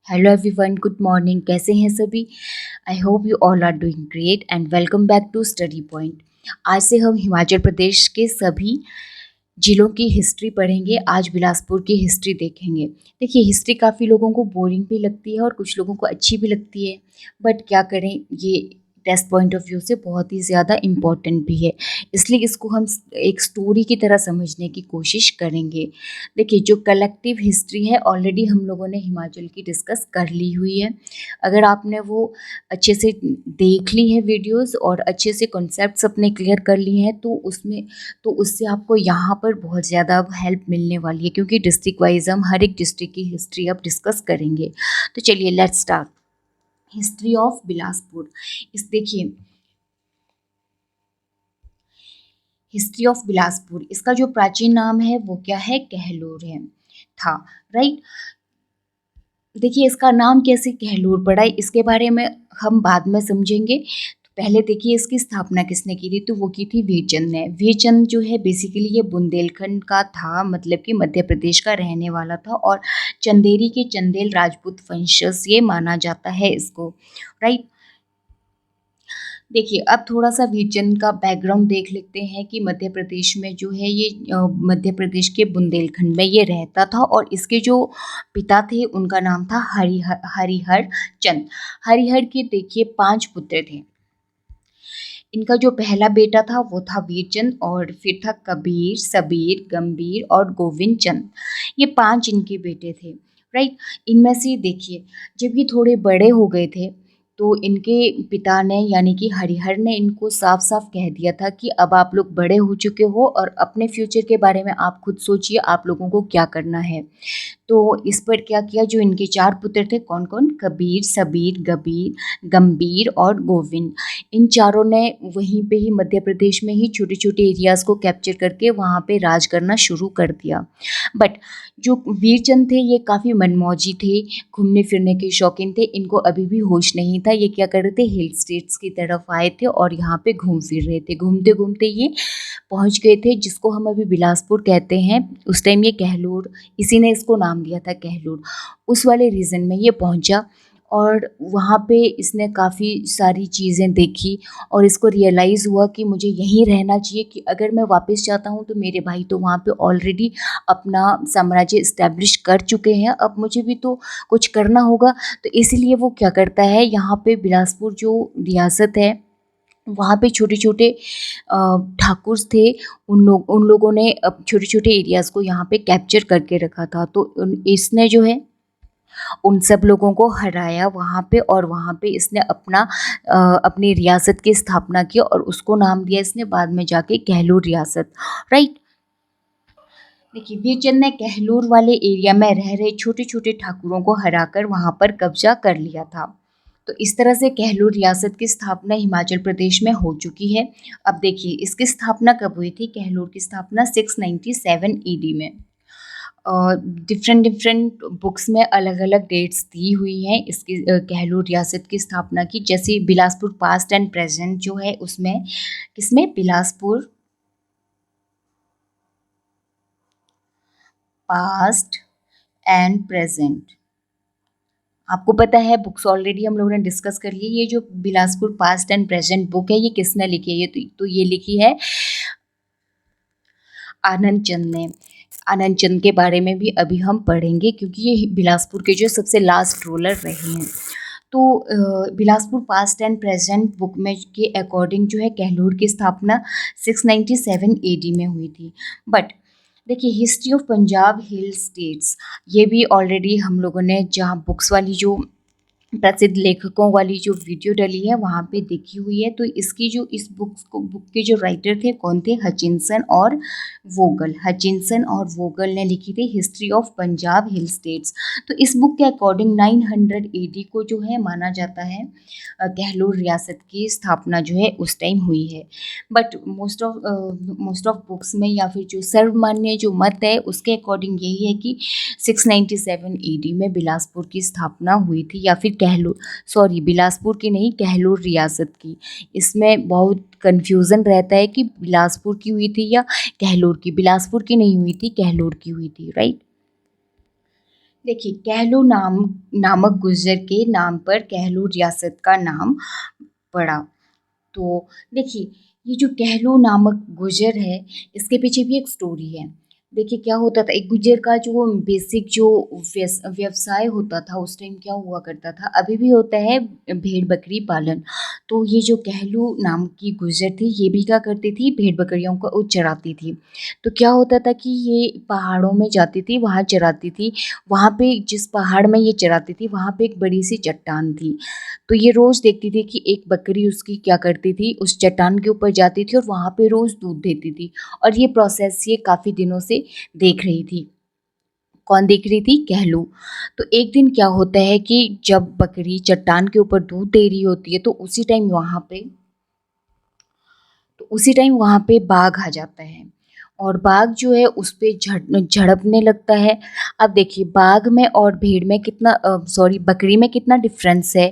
Hello everyone, good morning. कैसे हैं सभी? I hope you all are doing great and welcome back to Study Point. आज से हम हिमाचल प्रदेश के सभी जिलों की हिस्ट्री पढ़ेंगे। आज बिलासपुर की हिस्ट्री देखेंगे। देखिए, हिस्ट्री काफ़ी लोगों को बोरिंग भी लगती है और कुछ लोगों को अच्छी भी लगती है, बट क्या करें, ये टेस्ट पॉइंट ऑफ व्यू से बहुत ही ज़्यादा इम्पॉर्टेंट भी है, इसलिए इसको हम एक स्टोरी की तरह समझने की कोशिश करेंगे। देखिए, जो कलेक्टिव हिस्ट्री है ऑलरेडी हम लोगों ने हिमाचल की डिस्कस कर ली हुई है। अगर आपने वो अच्छे से देख ली है वीडियोस और अच्छे से कॉन्सेप्ट्स अपने क्लियर कर लिए हैं तो उससे आपको यहाँ पर बहुत ज़्यादा हेल्प मिलने वाली है, क्योंकि डिस्ट्रिक्ट वाइज हम हर एक डिस्ट्रिक्ट की हिस्ट्री अब डिस्कस करेंगे। तो चलिए, let's start. History of Bilaspur. इस देखिए, हिस्ट्री ऑफ बिलासपुर, इसका जो प्राचीन नाम है वो क्या है? कहलोर है था, राइट। देखिए, इसका नाम कैसे कहलूर पड़ा, इसके बारे में हम बाद में समझेंगे। तो पहले देखिए, इसकी स्थापना किसने की थी? तो वो की थी वीरचंद ने। वीरचंद जो है बेसिकली ये बुंदेलखंड का था, मतलब कि मध्य प्रदेश का रहने वाला था, और चंदेरी के चंदेल राजपूत वंशज ये माना जाता है इसको, राइट। देखिए, अब थोड़ा सा वीरचंद का बैकग्राउंड देख लेते हैं कि मध्य प्रदेश में जो है ये मध्य प्रदेश के बुंदेलखंड में ये रहता था, और इसके जो पिता थे उनका नाम था हरिहर चंद। हरिहर के देखिए 5 पुत्र थे। इनका जो पहला बेटा था वो था वीरचंद, और फिर था कबीर, सबीर, गंभीर और गोविंद चंद। ये 5 इनके बेटे थे, राइट। इनमें से देखिए, जब ये थोड़े बड़े हो गए थे तो इनके पिता ने यानी कि हरिहर ने इनको साफ साफ कह दिया था कि अब आप लोग बड़े हो चुके हो और अपने फ्यूचर के बारे में आप खुद सोचिए, आप लोगों को क्या करना है। तो इस पर क्या किया, जो इनके 4 पुत्र थे, कौन कौन? कबीर, सबीर, गंभीर और गोविंद। इन चारों ने वहीं पे ही मध्य प्रदेश में ही छोटे छोटे एरियाज को कैप्चर करके वहाँ पे राज करना शुरू कर दिया। बट जो वीरचंद थे ये काफ़ी मनमौजी थे, घूमने फिरने के शौकीन थे। इनको अभी भी होश नहीं था। ये क्या कर रहे थे? हिल स्टेट्स की तरफ आए थे और यहाँ पे घूम फिर रहे थे। घूमते घूमते ये पहुँच गए थे जिसको हम अभी बिलासपुर कहते हैं। उस टाइम ये कहलूर, इसी ने इसको नाम दिया था कहलूर। उस वाले रीजन में ये पहुंचा और वहाँ पे इसने काफ़ी सारी चीज़ें देखी और इसको रियलाइज़ हुआ कि मुझे यहीं रहना चाहिए, कि अगर मैं वापस जाता हूँ तो मेरे भाई तो वहाँ पे ऑलरेडी अपना साम्राज्य इस्टेब्लिश कर चुके हैं, अब मुझे भी तो कुछ करना होगा। तो इसलिए वो क्या करता है, यहाँ पे बिलासपुर जो रियासत है वहाँ पे छोटे छोटे ठाकुर थे। उन लोगों ने अब छोटे छोटे एरियाज़ को यहाँ पे कैप्चर करके रखा था। तो इसने जो है उन सब लोगों को हराया वहाँ पे, और वहाँ पे इसने अपनी रियासत की स्थापना की और उसको नाम दिया इसने बाद में जाके कहलूर रियासत, राइट। देखिए, वीरचंद ने कहलूर वाले एरिया में रह रहे छोटे छोटे ठाकुरों को हराकर वहाँ पर कब्जा कर लिया था। तो इस तरह से कहलूर रियासत की स्थापना हिमाचल प्रदेश में हो चुकी है। अब देखिए, इसकी स्थापना कब हुई थी? कहलूर की स्थापना 697 ईडी में। डिफरेंट डिफरेंट बुक्स में अलग अलग डेट्स दी हुई हैं इसकी कहलूर रियासत की स्थापना की। जैसे बिलासपुर पास्ट एंड प्रेजेंट जो है उसमें किसमें? Bilaspur past and present. आपको पता है, बुक्स ऑलरेडी हम लोगों ने डिस्कस कर ली। ये जो Bilaspur past and present book है ये किसने लिखी है? ये तो ये लिखी है आनंद चंद ने। आनंद चंद के बारे में भी अभी हम पढ़ेंगे, क्योंकि ये बिलासपुर के जो सबसे लास्ट रूलर रहे हैं। तो Bilaspur past and present book में के अकॉर्डिंग जो है कहलूर की स्थापना 697 एडी में हुई थी। बट देखिए, history of Punjab hill states, ये भी ऑलरेडी हम लोगों ने जहाँ बुक्स वाली जो प्रसिद्ध लेखकों वाली जो वीडियो डली है वहाँ पे देखी हुई है। तो इसकी जो इस बुक के जो राइटर थे कौन थे? हचिंसन और वोगल। हचिंसन और वोगल ने लिखी थी history of Punjab hill states. तो इस बुक के अकॉर्डिंग 900 एडी को जो है माना जाता है कहलूर रियासत की स्थापना जो है उस टाइम हुई है। बट मोस्ट ऑफ बुक्स में या फिर जो सर्वमान्य जो मत है उसके अकॉर्डिंग यही है कि 697 एडी में बिलासपुर की स्थापना हुई थी, या फिर बिलासपुर की नहीं, कहलूर रियासत की। इसमें बहुत कन्फ्यूज़न रहता है कि बिलासपुर की हुई थी या कहलूर की। बिलासपुर की नहीं हुई थी, कहलूर की हुई थी, राइट। देखिए कहलू नामक गुर्जर के नाम पर कहलू रियासत का नाम पड़ा। तो देखिए ये जो कहलू नामक गुर्जर है इसके पीछे भी एक स्टोरी है। देखिए क्या होता था, एक गुर्जर का जो बेसिक जो व्यवसाय होता था उस टाइम क्या हुआ करता था, अभी भी होता है, भेड़ बकरी पालन। तो ये जो कहलू नाम की गुर्जर थी ये भी क्या करती थी, भेड़ बकरियों को चराती थी। तो क्या होता था कि ये पहाड़ों में जाती थी, वहाँ चराती थी। वहाँ पे जिस पहाड़ में ये चराती थी वहाँ पे एक बड़ी सी चट्टान थी। तो ये रोज़ देखती थी कि एक बकरी उसकी क्या करती थी, उस चट्टान के ऊपर जाती थी और वहाँ पे रोज़ दूध देती थी। और ये प्रोसेस ये काफ़ी दिनों से देख रही थी। कौन देख रही थी, कहलू। तो एक दिन क्या होता है कि जब बकरी चट्टान के ऊपर दूध दे रही होती है तो उसी टाइम वहाँ पे बाघ आ जाता है। और बाघ जो है उस पे झड़पने लगता है। अब देखिए बाघ में और भेड़ में कितना सॉरी बकरी में कितना डिफरेंस है।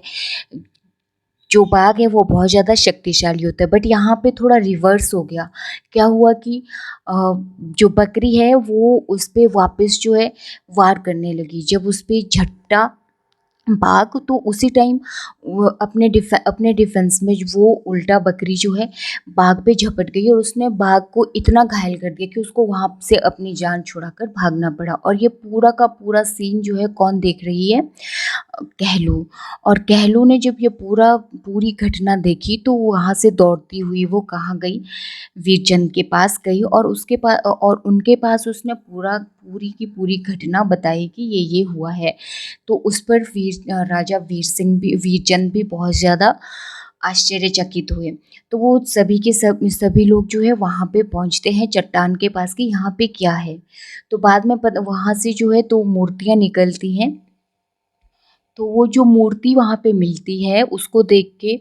जो बाघ है वो बहुत ज़्यादा शक्तिशाली होता है, बट यहाँ पे थोड़ा रिवर्स हो गया। क्या हुआ कि जो बकरी है वो उस पे वापस जो है वार करने लगी। जब उस पे झपटा बाघ तो उसी टाइम वो अपने डिफेंस में वो उल्टा बकरी जो है बाघ पे झपट गई और उसने बाघ को इतना घायल कर दिया कि उसको वहाँ से अपनी जान छुड़ाकर भागना पड़ा। और ये पूरा का पूरा सीन जो है कौन देख रही है, कहलू। और कहलू ने जब ये पूरी घटना देखी तो वहाँ से दौड़ती हुई वो कहाँ गई, वीरचंद के पास गई और उसके पास और उनके पास उसने पूरी की पूरी घटना बताई कि ये हुआ है। तो उस पर राजा वीरचंद भी बहुत ज़्यादा आश्चर्यचकित हुए। तो वो सभी लोग जो है वहाँ पे पहुँचते हैं चट्टान के पास कि यहाँ पे क्या है। तो बाद में वहाँ से जो है तो मूर्तियाँ निकलती हैं। तो वो जो मूर्ति वहाँ पे मिलती है उसको देख के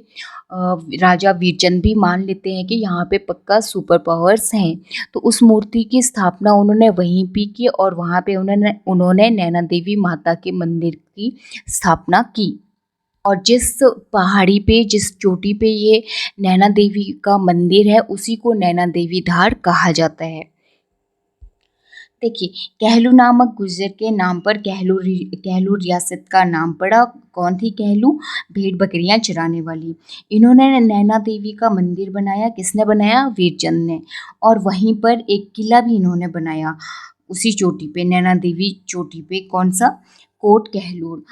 राजा वीरचंद भी मान लेते हैं कि यहाँ पे पक्का सुपर पावर्स हैं। तो उस मूर्ति की स्थापना उन्होंने वहीं पे की और वहाँ पे उन्होंने नैना देवी माता के मंदिर की स्थापना की। और जिस पहाड़ी पे जिस चोटी पे ये नैना देवी का मंदिर है उसी को नैना देवी धार कहा जाता है। देखिए कहलू नामक गुर्जर के नाम पर कहलू रियासत का नाम पड़ा। कौन थी कहलू, भेड़ बकरियां चराने वाली। इन्होंने नैना देवी का मंदिर बनाया, किसने बनाया, वीरचंद ने। और वहीं पर एक किला भी इन्होंने बनाया उसी चोटी पे, नैना देवी चोटी पे। कौन सा, कोट कहलूर।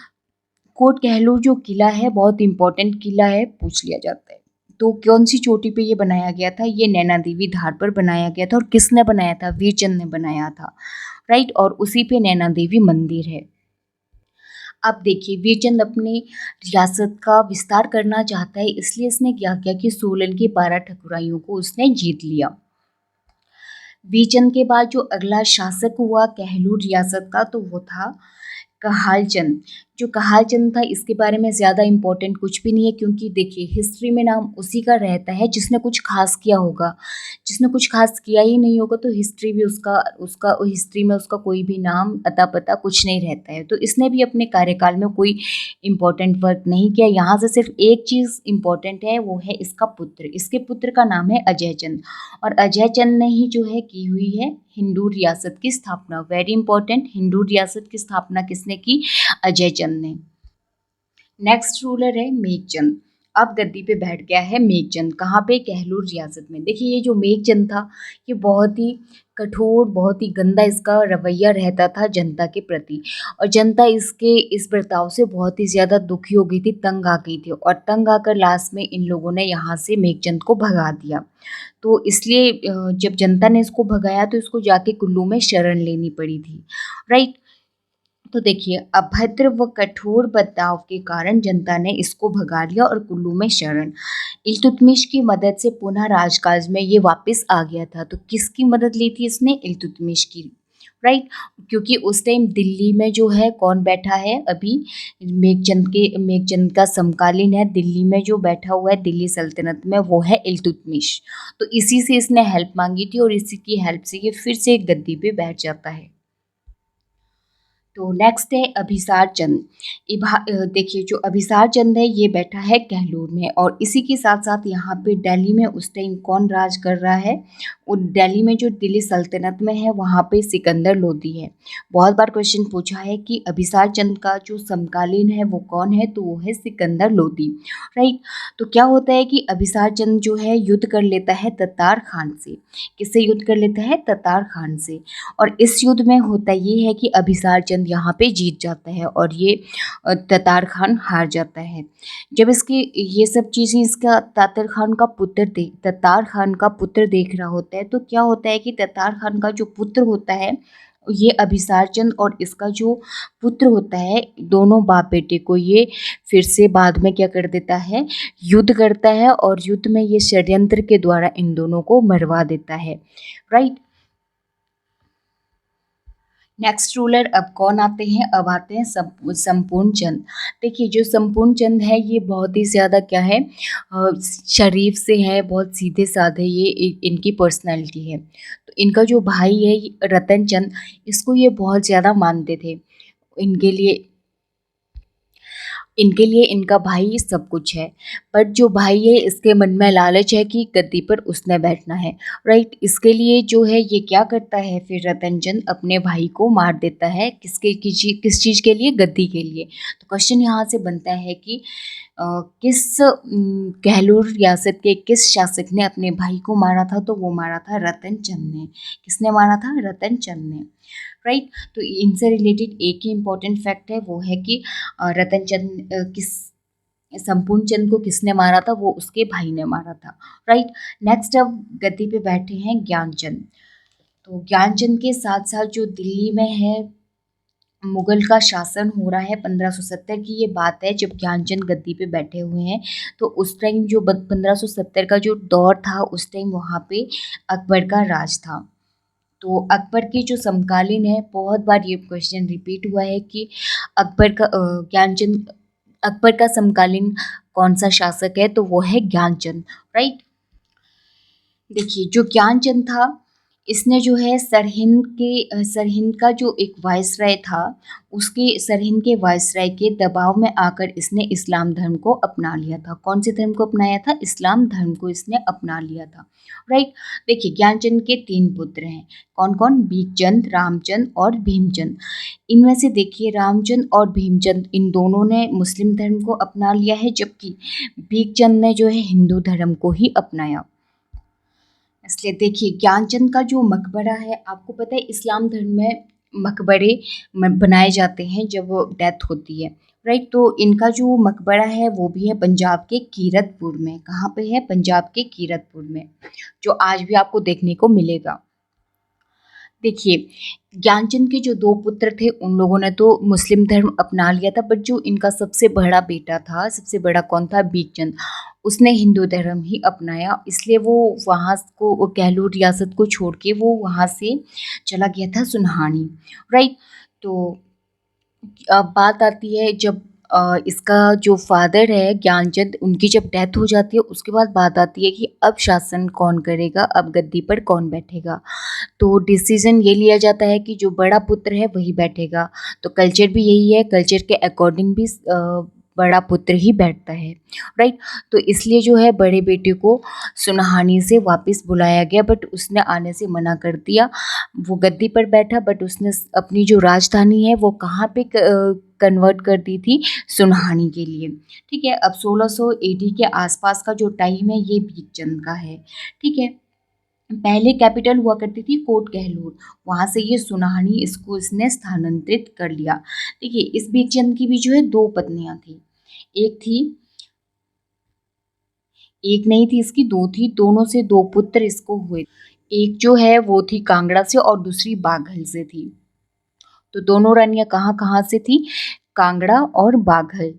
कोट कहलूर जो किला है बहुत इंपॉर्टेंट किला है, पूछ लिया जाता है। तो कौन सी चोटी पे ये बनाया गया था, ये नैना देवी धार पर बनाया गया था। और किसने बनाया था, वीरचंद ने बनाया था, राइट। और उसी पे नैना देवी मंदिर है। अब देखिए वीरचंद अपने रियासत का विस्तार करना चाहता है, इसलिए इसने क्या किया कि सोलन के 12 ठकुराइयों को उसने जीत लिया। वीरचंद के बाद जो अगला शासक हुआ कहलूर रियासत का तो वो था कहालचंद। जो कहालचंद था इसके बारे में ज़्यादा इम्पोर्टेंट कुछ भी नहीं है, क्योंकि देखिए हिस्ट्री में नाम उसी का रहता है जिसने कुछ खास किया होगा। जिसने कुछ खास किया ही नहीं होगा तो हिस्ट्री भी उसका उसका हिस्ट्री में उसका कोई भी नाम अता पता कुछ नहीं रहता है। तो इसने भी अपने कार्यकाल में कोई इम्पोर्टेंट वर्क नहीं किया। यहाँ से सिर्फ एक चीज़ इम्पोर्टेंट है, वो है इसका पुत्र। इसके पुत्र का नाम है अजय चंद। और अजय चंद ने ही जो है की हुई है हिंदू रियासत की स्थापना। वेरी इंपॉर्टेंट, हिंदू रियासत की स्थापना किसने की, अजय चंद ने। नेक्स्ट रूलर है मेघचंद। अब गद्दी पे बैठ गया है मेघचंद। कहाँ पे, कहलूर रियासत में। देखिए ये जो मेघचंद था ये बहुत ही कठोर, बहुत ही गंदा इसका रवैया रहता था जनता के प्रति। और जनता इसके इस बर्ताव से बहुत ही ज़्यादा दुखी हो गई थी, तंग आ गई थी। और तंग आकर लास्ट में इन लोगों ने यहाँ से मेघचंद को भगा दिया। तो इसलिए जब जनता ने इसको भगाया तो इसको जाके कुल्लू में शरण लेनी पड़ी थी, राइट। तो देखिए अभद्र व कठोर बर्ताव के कारण जनता ने इसको भगा लिया और कुल्लू में शरण। इल्तुतमिश की मदद से पुनः राजकाज में ये वापस आ गया था। तो किसकी मदद ली थी इसने, इल्तुतमिश की, राइट। क्योंकि उस टाइम दिल्ली में जो है कौन बैठा है अभी, मेघचंद का समकालीन है दिल्ली में जो बैठा हुआ है दिल्ली सल्तनत में, वो है इल्तुतमिश। तो इसी से इसने हेल्प मांगी थी और इसी की हेल्प से ये फिर से गद्दी पे बैठ जाता है। तो नेक्स्ट है अभिसार चंद। देखिए जो अभिसार चंद है ये बैठा है कहलूर में, और इसी के साथ साथ यहाँ पे दिल्ली में उस टाइम कौन राज कर रहा है, वो दिल्ली में जो दिल्ली सल्तनत में है वहाँ पे सिकंदर लोदी है। बहुत बार क्वेश्चन पूछा है कि अभिसार चंद का जो समकालीन है वो कौन है, तो वो है सिकंदर लोदी, राइट। तो क्या होता है कि अभिसार चंद जो है युद्ध कर लेता है ततार खान से। किससे युद्ध कर लेता है? ततार खान से। और इस युद्ध में होता ये है कि अभिसार चंद यहाँ पे जीत जाता है और ये ततार खान हार जाता है। जब इसकी ये सब चीज़ें इसका ततार खान का पुत्र देख रहा होता है, तो क्या होता है कि ततार खान का जो पुत्र होता है ये अभिसार चंद और इसका जो पुत्र होता है, दोनों बाप बेटे को ये फिर से बाद में क्या कर देता है, युद्ध करता है, और युद्ध में ये षड्यंत्र के द्वारा इन दोनों को मरवा देता है, राइट। नेक्स्ट रूलर अब कौन आते हैं? अब आते हैं संपूर्ण चंद। देखिए जो संपूर्ण चंद है ये बहुत ही ज़्यादा क्या है, शरीफ से है, बहुत सीधे साधे, ये इनकी पर्सनैलिटी है। तो इनका जो भाई है रतन चंद, इसको ये बहुत ज़्यादा मानते थे। इनके लिए इनके लिए इनका भाई सब कुछ है, बट जो भाई है इसके मन में लालच है कि गद्दी पर उसने बैठना है, राइट। इसके लिए जो है ये क्या करता है, फिर रतनचंद अपने भाई को मार देता है। किस चीज़ के लिए? गद्दी के लिए। तो क्वेश्चन यहाँ से बनता है कि कहलूर रियासत के किस शासक ने अपने भाई को मारा था? तो वो मारा था रतनचंद ने। किसने मारा था? रतनचंद ने, राइट। तो इनसे रिलेटेड एक ही इम्पॉर्टेंट फैक्ट है, वो है कि रतनचंद संपूर्ण चंद को किसने मारा था? वो उसके भाई ने मारा था, राइट। नेक्स्ट अब गद्दी पे बैठे हैं ज्ञानचंद। तो ज्ञानचंद के साथ साथ जो दिल्ली में है मुगल का शासन हो रहा है, 1570 की ये बात है जब ज्ञानचंद गद्दी पे बैठे हुए हैं। तो उस टाइम जो 1570 का जो दौर था, उस टाइम वहाँ पे अकबर का राज था। तो अकबर के जो समकालीन है, बहुत बार ये क्वेश्चन रिपीट हुआ है कि अकबर का समकालीन कौन सा शासक है? तो वो है ज्ञानचंद, राइट। देखिए जो ज्ञानचंद था, इसने जो है सरहिंद का जो एक वायसराय था, उसके सरहिंद के वायसराय के दबाव में आकर इसने इस्लाम धर्म को अपना लिया था। कौन से धर्म को अपनाया था? इस्लाम धर्म को इसने अपना लिया था, राइट। देखिए ज्ञानचंद के 3 पुत्र हैं। कौन कौन? बीकचंद, रामचंद और भीमचंद। इनमें से देखिए रामचंद और भीमचंद, इन दोनों ने मुस्लिम धर्म को अपना लिया है, जबकि बीकचंद ने जो है हिंदू धर्म को ही अपनाया। इसलिए देखिए ज्ञानचंद का जो मकबरा है, आपको पता है इस्लाम धर्म में मकबरे बनाए जाते हैं जब डेथ होती है, राइट। तो इनका जो मकबरा है वो भी है पंजाब के कीरतपुर में। कहाँ पे है? पंजाब के कीरतपुर में, जो आज भी आपको देखने को मिलेगा। देखिए ज्ञानचंद के जो 2 पुत्र थे, उन लोगों ने तो मुस्लिम धर्म अपना लिया था, बट जो इनका सबसे बड़ा बेटा था, सबसे बड़ा कौन था? बीकचंद। उसने हिंदू धर्म ही अपनाया, इसलिए वो वहाँ को, वो कहलूर रियासत को छोड़ के वो वहाँ से चला गया था सुनहानी, राइट। तो अब बात आती है जब इसका जो फादर है ज्ञानचंद, उनकी जब डेथ हो जाती है, उसके बाद बात आती है कि अब शासन कौन करेगा, अब गद्दी पर कौन बैठेगा। तो डिसीजन ये लिया जाता है कि जो बड़ा पुत्र है वही बैठेगा। तो कल्चर भी यही है, कल्चर के अकॉर्डिंग भी बड़ा पुत्र ही बैठता है, राइट। तो इसलिए जो है बड़े बेटे को सुनहानी से वापस बुलाया गया, बट उसने आने से मना कर दिया। वो गद्दी पर बैठा, बट उसने अपनी जो राजधानी है वो कहाँ पे कन्वर्ट कर दी थी? सुनहानी के लिए, ठीक है। अब 1600 AD के आसपास का जो टाइम है ये बीकचंद का है, ठीक है। पहले कैपिटल हुआ करती थी कोट कहलूर, वहाँ से ये सुनहानी इसको इसने स्थानांतरित कर लिया। देखिए इस बीकचंद की भी जो है 2 पत्नियां थी, एक नहीं थी इसकी, 2 थी। दोनों से 2 पुत्र इसको हुए। एक जो है वो थी कांगड़ा से और दूसरी बाघल से थी। तो दोनों रानियां कहाँ कहाँ से थी? कांगड़ा और बाघल।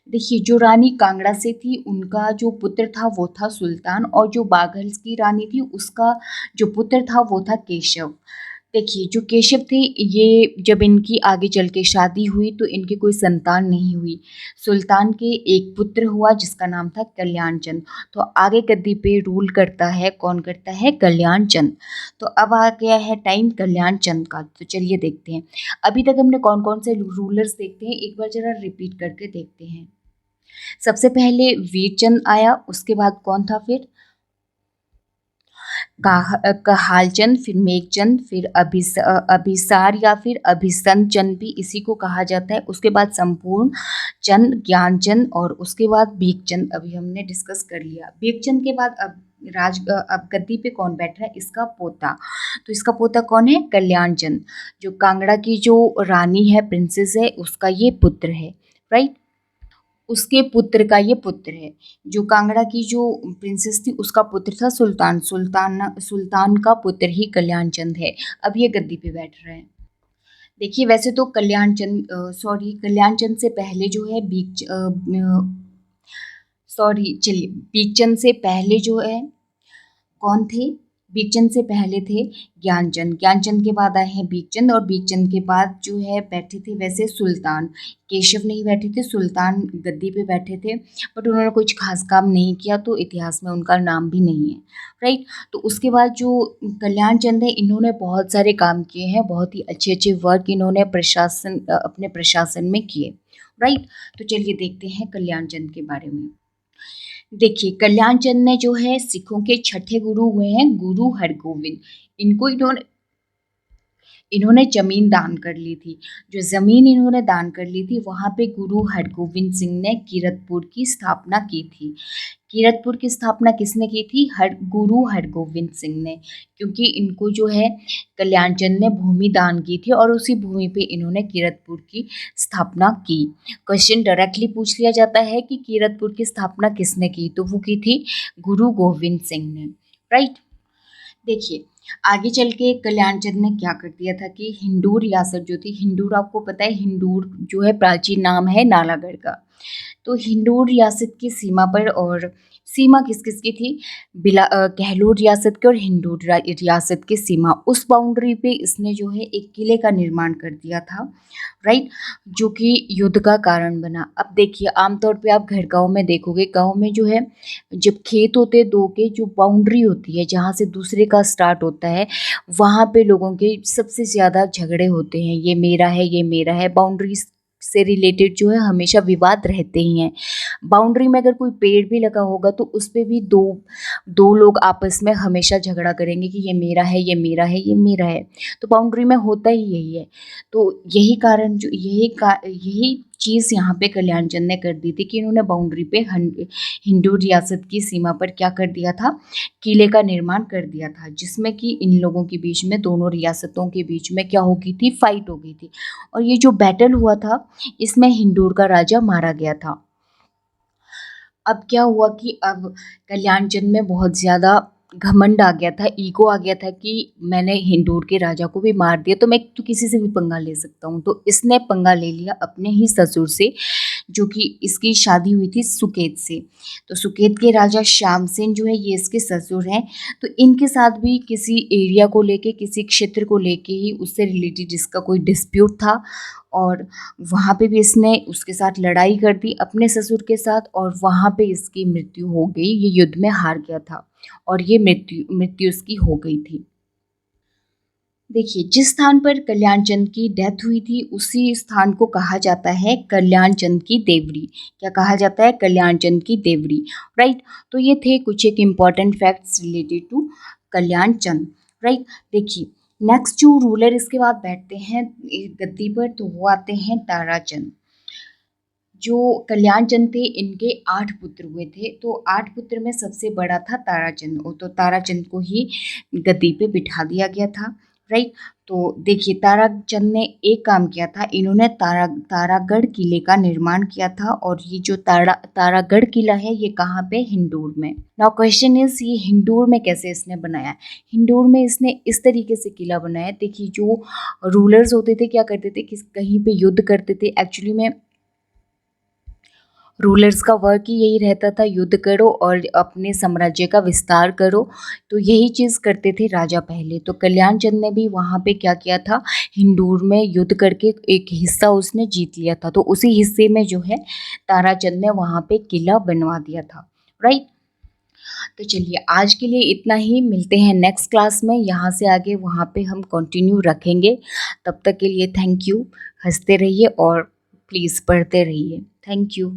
देखिए जो रानी कांगड़ा से थी, उनका जो पुत्र था वो था सुल्तान, और जो बाघल की रानी थी उसका जो पुत्र था वो था केशव। देखिए, जो केशव थे ये जब इनकी आगे चल के शादी हुई तो इनकी कोई संतान नहीं हुई। सुल्तान के एक पुत्र हुआ जिसका नाम था कल्याण चंद। तो आगे गद्दी पे रूल करता है, कौन करता है? कल्याण चंद। तो अब आ गया है टाइम कल्याण चंद का, तो चलिए देखते हैं। अभी तक हमने कौन-कौन से रूलर्स देखते हैं, एक बार ज़रा रिपीट करके देखते हैं। सबसे पहले वीरचंद आया, उसके बाद कौन था फिर? कहालचंद, फिर मेघचंद, फिर अभिसार या फिर अभिसंत चंद भी इसी को कहा जाता है। उसके बाद संपूर्ण चंद, ज्ञानचंद और उसके बाद भीखचंद अभी हमने डिस्कस कर लिया। भीखचंद के बाद अब गद्दी पे कौन बैठ रहा है? इसका पोता। तो इसका पोता कौन है? कल्याण चंद, जो कांगड़ा की जो रानी है, प्रिंसेस है, उसका ये पुत्र है, राइट। उसके पुत्र का ये पुत्र है। जो कांगड़ा की जो प्रिंसेस थी उसका पुत्र था सुल्तान। सुल्तान का पुत्र ही कल्याण चंद है। अब ये गद्दी पे बैठ रहा है। देखिए, वैसे तो कल्याण चंद से पहले जो है बीकचंद से पहले जो है कौन थे? बीकचंद से पहले थे ज्ञानचंद। ज्ञानचंद के बाद आए हैं बीकचंद और बीकचंद के बाद जो है बैठे थे वैसे सुल्तान। केशव नहीं बैठे थे, सुल्तान गद्दी पे बैठे थे, बट उन्होंने कुछ खास काम नहीं किया तो इतिहास में उनका नाम भी नहीं है, राइट। तो उसके बाद जो कल्याण चंद है, इन्होंने बहुत सारे काम किए हैं, बहुत ही अच्छे अच्छे वर्क इन्होंने अपने प्रशासन में किए, राइट। तो चलिए देखते हैं कल्याण चंद के बारे में। देखिए, कल्याण चंद ने जो है सिखों के छठे गुरु हुए हैं, गुरु हरगोविंद। इनको इन्होंने ज़मीन दान कर ली थी। जो ज़मीन इन्होंने दान कर ली थी वहाँ पे गुरु हरगोविंद सिंह ने कीरतपुर की स्थापना की थी। कीरतपुर की स्थापना किसने की थी? गुरु हरगोविंद सिंह ने, क्योंकि इनको जो है कल्याण चंद ने भूमि दान की थी और उसी भूमि पे इन्होंने कीरतपुर की स्थापना की। क्वेश्चन डायरेक्टली पूछ लिया जाता है कि कीरतपुर की स्थापना किसने की, तो वो की थी गुरु गोविंद सिंह ने, राइट। देखिए, आगे चल के कल्याण चंद ने क्या कर दिया था कि हिंदूर रियासत जो थी, हिंदूर आपको पता है, हिंदूर जो है प्राचीन नाम है नालागढ़ का। तो हिंदूर रियासत की सीमा पर, और सीमा किस किस की थी? कहलूर रियासत की और हिंदूर रियासत की सीमा, उस बाउंड्री पे इसने जो है एक किले का निर्माण कर दिया था, राइट, जो कि युद्ध का कारण बना। अब देखिए, आमतौर पे आप घर गांव में देखोगे, गांव में जो है जब खेत होते दो के, जो बाउंड्री होती है जहाँ से दूसरे का स्टार्ट होता है, वहाँ पे लोगों के सबसे ज़्यादा झगड़े होते हैं, ये मेरा है, ये मेरा है। बाउंड्री से रिलेटेड जो है हमेशा विवाद रहते ही हैं। बाउंड्री में अगर कोई पेड़ भी लगा होगा तो उस पे भी दो दो लोग आपस में हमेशा झगड़ा करेंगे कि ये मेरा है, ये मेरा है, ये मेरा है। तो बाउंड्री में होता ही यही है। तो यही कारण जो यही चीज़ यहाँ पे कल्याण चंद ने कर दी थी कि इन्होंने बाउंड्री पे हिंदू रियासत की सीमा पर क्या कर दिया था? किले का निर्माण कर दिया था, जिसमें कि इन लोगों के बीच में, दोनों रियासतों के बीच में क्या हो गई थी? फाइट हो गई थी। और ये जो बैटल हुआ था इसमें हिंदूर का राजा मारा गया था। अब क्या हुआ कि अब कल्याण चंद में बहुत ज़्यादा घमंड आ गया था, ईगो आ गया था कि मैंने हिंदूर के राजा को भी मार दिया तो मैं तो किसी से भी पंगा ले सकता हूँ। तो इसने पंगा ले लिया अपने ही ससुर से, जो कि इसकी शादी हुई थी सुकेत से। तो सुकेत के राजा श्याम सेन जो है ये इसके ससुर हैं। तो इनके साथ भी किसी एरिया को लेके, किसी क्षेत्र को लेके ही उससे रिलेटेड इसका कोई डिस्प्यूट था, और वहाँ पे भी इसने उसके साथ लड़ाई कर दी अपने ससुर के साथ, और वहाँ पे इसकी मृत्यु हो गई। ये युद्ध में हार गया था और ये मृत्यु इसकी हो गई थी। देखिए, जिस स्थान पर कल्याण चंद की डेथ हुई थी उसी स्थान को कहा जाता है कल्याण चंद की देवरी। क्या कहा जाता है? कल्याण चंद की देवरी, राइट। तो ये थे कुछ एक important facts related to Kalyan Chand, right. देखिए, नेक्स्ट जो रूलर इसके बाद बैठते हैं गद्दी पर, तो वो आते हैं ताराचंद। जो कल्याण चंद थे इनके 8 पुत्र हुए थे, तो 8 पुत्र में सबसे बड़ा था ताराचंद, तो ताराचंद को ही गद्दी पे बिठा दिया गया था, राइट। तो देखिए, ताराचंद ने एक काम किया था, इन्होंने तारागढ़ किले का निर्माण किया था, और ये जो तारागढ़ किला है ये कहाँ पे? हिंदूर में। नाउ क्वेश्चन इज, ये हिंदूर में कैसे इसने बनाया? हिंदूर में इसने इस तरीके से किला बनाया। देखिए, जो रूलर्स होते थे क्या करते थे कि कहीं पे युद्ध करते थे, एक्चुअली में रूलर्स का वर्क ही यही रहता था, युद्ध करो और अपने साम्राज्य का विस्तार करो। तो यही चीज़ करते थे राजा पहले। तो कल्याण चंद ने भी वहाँ पे क्या किया था, हिंदूर में युद्ध करके एक हिस्सा उसने जीत लिया था। तो उसी हिस्से में जो है ताराचंद ने वहाँ पे किला बनवा दिया था, राइट। तो चलिए आज के लिए इतना ही, मिलते हैं नेक्स्ट क्लास में। यहाँ से आगे वहाँ पे हम कंटिन्यू रखेंगे। तब तक के लिए थैंक यू। हंसते रहिए और प्लीज़ पढ़ते रहिए। Thank you.